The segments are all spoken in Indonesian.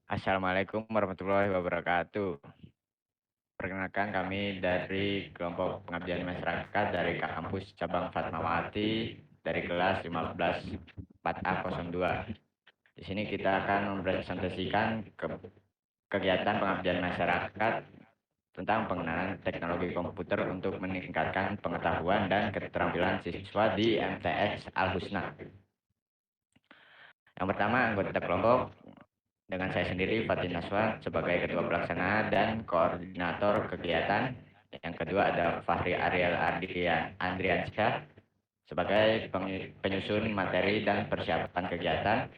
Assalamualaikum warahmatullahi wabarakatuh. Perkenalkan kami dari kelompok pengabdian masyarakat dari kampus cabang Fatmawati dari kelas 15 4A02. Di sini kita akan mempresentasikan kegiatan pengabdian masyarakat tentang pengenalan teknologi komputer untuk meningkatkan pengetahuan dan keterampilan siswa di MTS Al-Husna. Yang pertama, anggota kelompok dengan saya sendiri Fatin Naswan sebagai ketua pelaksana dan koordinator kegiatan. Yang kedua ada Fahri Ariel Andriansyah sebagai penyusun materi dan persiapan kegiatan.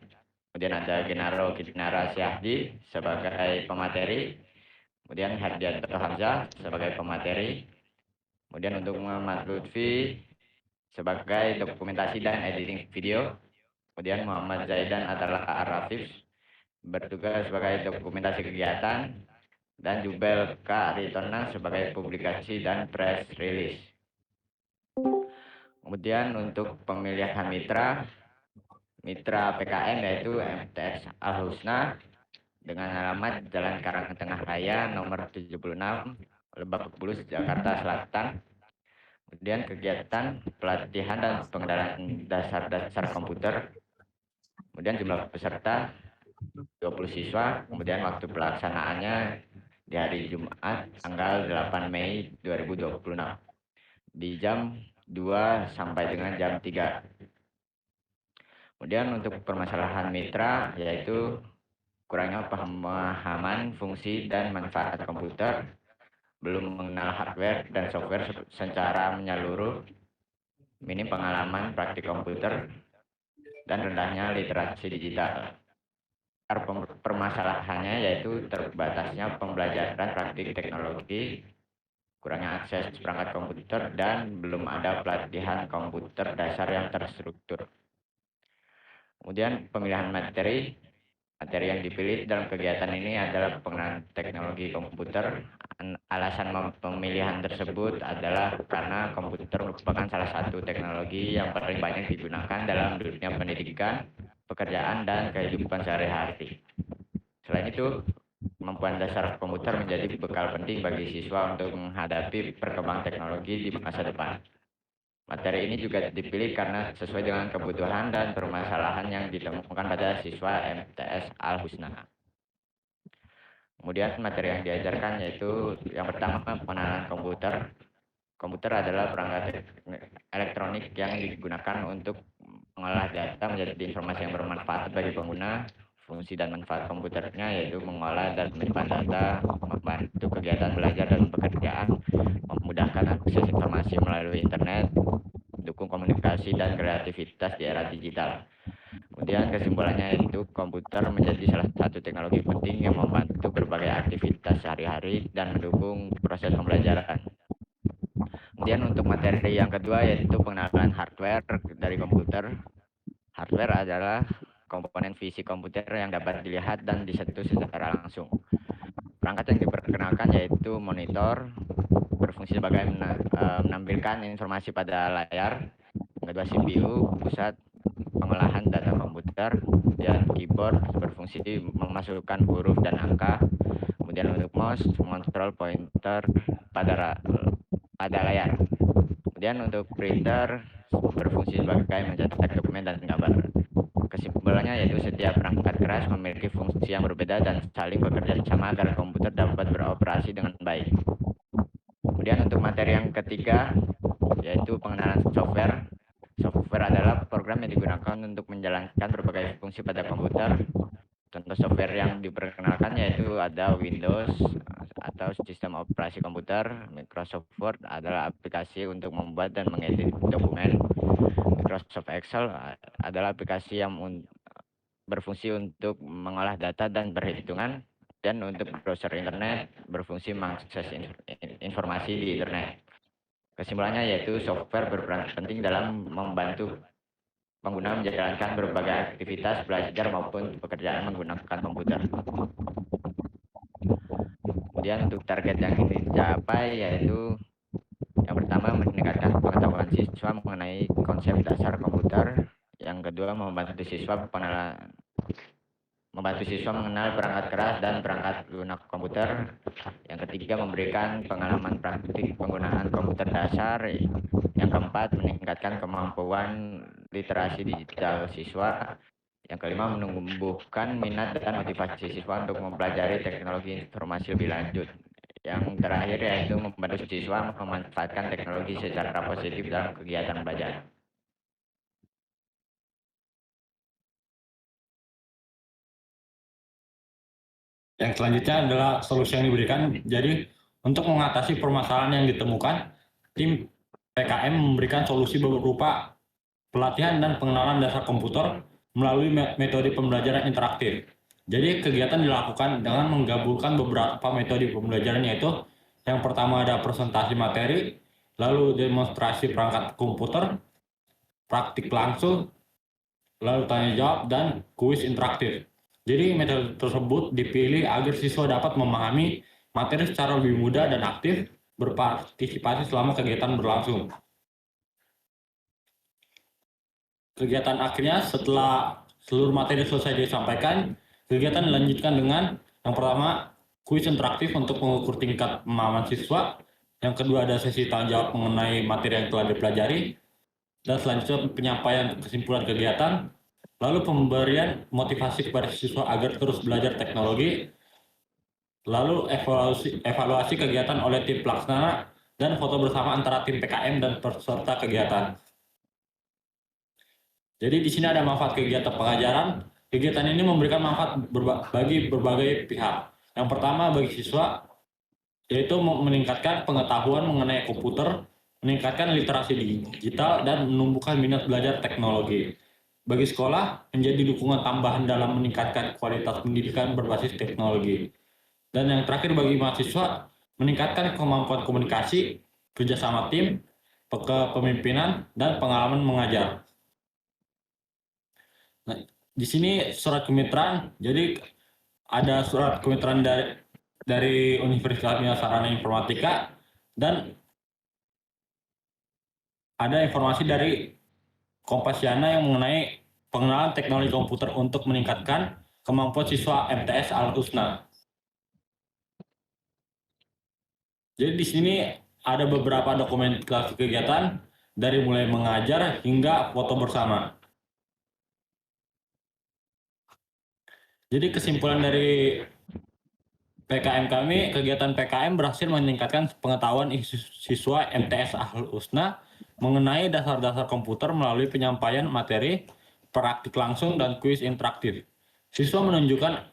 Kemudian ada Genaro Kinara Syahdi sebagai pemateri. Kemudian Hardianto Hamzah sebagai pemateri. Kemudian untuk Muhammad Lutfi sebagai dokumentasi dan editing video. Kemudian Muhammad Zaidan adalah Arafif bertugas sebagai dokumentasi kegiatan, dan Jubel K. Aritonang sebagai publikasi dan press release. Kemudian untuk pemilihan mitra PKN yaitu MTS Al-Husna dengan alamat Jalan Karangtengah Raya nomor 76, Lebak Bulus, Jakarta Selatan. Kemudian kegiatan pelatihan dan pengenalan dasar-dasar komputer. Kemudian jumlah peserta 20 siswa, kemudian waktu pelaksanaannya di hari Jumat tanggal 8 Mei 2026 di jam 2 sampai dengan jam 3. Kemudian untuk permasalahan mitra yaitu kurangnya pemahaman fungsi dan manfaat komputer, belum mengenal hardware dan software secara menyeluruh, minim pengalaman praktik komputer, dan rendahnya literasi digital. Permasalahannya yaitu terbatasnya pembelajaran praktik teknologi, kurangnya akses perangkat komputer, dan belum ada pelatihan komputer dasar yang terstruktur. Kemudian pemilihan materi yang dipilih dalam kegiatan ini adalah pengenalan teknologi komputer. Alasan pemilihan tersebut adalah karena komputer merupakan salah satu teknologi yang paling banyak digunakan dalam dunia pendidikan, pekerjaan, dan kehidupan sehari-hari. Selain itu, kemampuan dasar komputer menjadi bekal penting bagi siswa untuk menghadapi perkembangan teknologi di masa depan. Materi ini juga dipilih karena sesuai dengan kebutuhan dan permasalahan yang ditemukan pada siswa MTS Al-Husna. Kemudian materi yang diajarkan yaitu yang pertama pengenalan komputer. Komputer adalah perangkat elektronik yang digunakan untuk mengolah data menjadi informasi yang bermanfaat bagi pengguna. Fungsi dan manfaat komputernya yaitu mengolah dan menyimpan data, membantu kegiatan belajar dan pekerjaan, memudahkan akses informasi melalui internet, mendukung komunikasi dan kreativitas di era digital. Kemudian kesimpulannya yaitu komputer menjadi salah satu teknologi penting yang membantu berbagai aktivitas sehari-hari dan mendukung proses pembelajaran. Kemudian untuk materi yang kedua yaitu pengenalan hardware dari komputer. Hardware adalah komponen fisik komputer yang dapat dilihat dan disentuh secara langsung. Perangkat yang diperkenalkan yaitu monitor, berfungsi sebagai menampilkan informasi pada layar. Yang kedua CPU, pusat pengolahan data komputer, dan keyboard berfungsi memasukkan huruf dan angka. Kemudian untuk mouse, mengontrol pointer pada layar. Kemudian untuk printer berfungsi sebagai mencetak dokumen dan gambar. Kesimpulannya yaitu setiap perangkat keras memiliki fungsi yang berbeda dan saling bekerja sama agar komputer dapat beroperasi dengan baik. Kemudian untuk materi yang ketiga yaitu pengenalan software. Software adalah program yang digunakan untuk menjalankan berbagai fungsi pada komputer. Contoh software yang diperkenalkan yaitu ada Windows atau sistem operasi komputer. Microsoft Word adalah aplikasi untuk membuat dan mengedit dokumen. Microsoft Excel adalah aplikasi yang berfungsi untuk mengolah data dan perhitungan. Dan untuk browser internet berfungsi mengakses informasi di internet. Kesimpulannya yaitu software berperan penting dalam membantu pengguna menjalankan berbagai aktivitas belajar maupun pekerjaan menggunakan komputer. Kemudian untuk target yang ingin dicapai yaitu yang pertama meningkatkan pengetahuan siswa mengenai konsep dasar komputer. Yang kedua membantu siswa pengenalan membantu siswa mengenal perangkat keras dan perangkat lunak komputer. Yang ketiga, memberikan pengalaman praktik penggunaan komputer dasar. Yang keempat, meningkatkan kemampuan literasi digital siswa. Yang kelima, menumbuhkan minat dan motivasi siswa untuk mempelajari teknologi informasi lebih lanjut. Yang terakhir yaitu membantu siswa memanfaatkan teknologi secara positif dalam kegiatan belajar. Yang selanjutnya adalah solusi yang diberikan. Jadi, untuk mengatasi permasalahan yang ditemukan, tim PKM memberikan solusi berupa pelatihan dan pengenalan dasar komputer melalui metode pembelajaran interaktif. Jadi, kegiatan dilakukan dengan menggabungkan beberapa metode pembelajaran, yaitu yang pertama ada presentasi materi, lalu demonstrasi perangkat komputer, praktik langsung, lalu tanya jawab, dan kuis interaktif. Jadi metode tersebut dipilih agar siswa dapat memahami materi secara lebih mudah dan aktif berpartisipasi selama kegiatan berlangsung. Kegiatan akhirnya setelah seluruh materi selesai disampaikan, kegiatan dilanjutkan dengan yang pertama kuis interaktif untuk mengukur tingkat pemahaman siswa, yang kedua ada sesi tanya jawab mengenai materi yang telah dipelajari, dan selanjutnya penyampaian kesimpulan kegiatan, lalu pemberian motivasi kepada siswa agar terus belajar teknologi, lalu evaluasi kegiatan oleh tim pelaksana, dan foto bersama antara tim PKM dan peserta kegiatan. Jadi di sini ada manfaat kegiatan pengajaran. Kegiatan ini memberikan manfaat bagi berbagai pihak. Yang pertama bagi siswa, yaitu meningkatkan pengetahuan mengenai komputer, meningkatkan literasi digital, dan menumbuhkan minat belajar teknologi. Bagi sekolah, menjadi dukungan tambahan dalam meningkatkan kualitas pendidikan berbasis teknologi. Dan yang terakhir bagi mahasiswa, meningkatkan kemampuan komunikasi, kerjasama tim, kepemimpinan, dan pengalaman mengajar. Nah, di sini surat kemitraan, jadi ada surat kemitraan dari Universitas Sarana Informatika, dan ada informasi dari Kompasiana yang mengenai pengenalan teknologi komputer untuk meningkatkan kemampuan siswa MTS Al-Husna. Jadi di sini ada beberapa dokumentasi kegiatan dari mulai mengajar hingga foto bersama. Jadi kesimpulan dari PKM kami, kegiatan PKM berhasil meningkatkan pengetahuan siswa MTS Al-Husna mengenai dasar-dasar komputer melalui penyampaian materi, praktik langsung, dan kuis interaktif. Siswa menunjukkan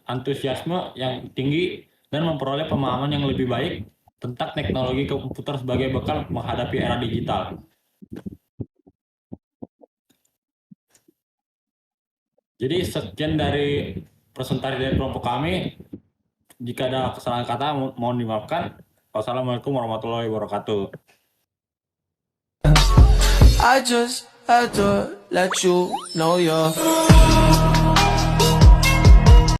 antusiasme yang tinggi dan memperoleh pemahaman yang lebih baik tentang teknologi komputer sebagai bekal menghadapi era digital. Jadi sekian dari presentasi dari kelompok kami. Jika ada kesalahan kata mohon dimaafkan. Wassalamualaikum warahmatullahi wabarakatuh. I just had to let you know you're